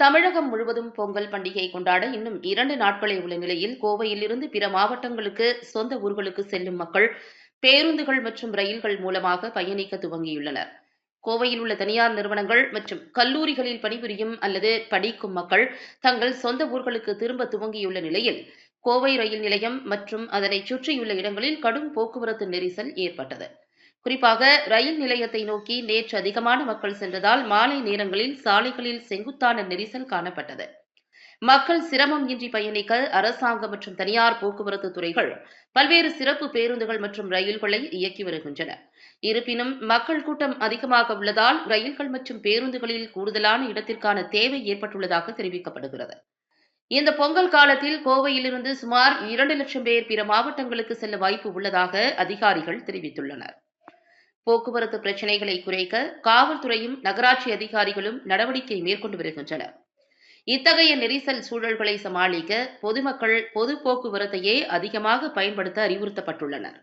தமிழகம் முழுவதும் பொங்கல் பண்டிகை கொண்டாட இன்னும் 2 நாட்களே உள்ள நிலையில், கோவையிலிருந்து பிற மாவட்டங்களுக்கு சொந்த ஊர்களுக்கு செல்லும் மக்கள் பேருந்துகள் மற்றும் ரயில்கள் மூலமாக பயணிக்க துவங்கியுள்ளனர். கோவையில் உள்ள தனியார் நிறுவனங்கள் மற்றும் கல்லூரிகளில் பணிபுரியும் அல்லது படிக்கும் மக்கள் தங்கள் சொந்த ஊர்களுக்கு திரும்ப துவங்கியுள்ள நிலையில், கோவை ரயில் நிலையம் மற்றும் அதனை சுற்றியுள்ள இடங்களில் கடும் போக்குவரத்து நெரிசல் ஏற்பட்டது. குறிப்பாக ரயில் நிலையத்தை நோக்கி நேற்று அதிகமான மக்கள் சென்றதால் மாலை நேரங்களில் சாலைகளில் செங்குத்தான நெரிசல் காணப்பட்டது. மக்கள் சிரமம் இன்றி பயணிக்க அரசாங்கம் மற்றும் தனியார் போக்குவரத்து துறைகள் பல்வேறு சிறப்பு பேருந்துகள் மற்றும் ரயில்களை இயக்கி வருகின்றன. இருப்பினும் மக்கள் கூட்டம் அதிகமாக உள்ளதால் ரயில்கள் மற்றும் பேருந்துகளில் கூடுதலான இடத்திற்கான தேவை ஏற்பட்டுள்ளதாக தெரிவிக்கப்படுகிறது. இந்த பொங்கல் காலத்தில் கோவையிலிருந்து சுமார் 2 லட்சம் பேர் பிற மாவட்டங்களுக்கு செல்ல வாய்ப்பு உள்ளதாக அதிகாரிகள் தெரிவித்துள்ளனர். போக்குவரத்து பிரச்சினைகளை குறைக்க காவல்துறையும் நகராட்சி அதிகாரிகளும் நடவடிக்கை மேற்கொண்டு வருகின்றனர். இத்தகைய நெரிசல் சூழல்களை சமாளிக்க பொதுமக்கள் பொது போக்குவரத்தையே அதிகமாக பயன்படுத்த அறிவுறுத்தப்பட்டுள்ளனர்.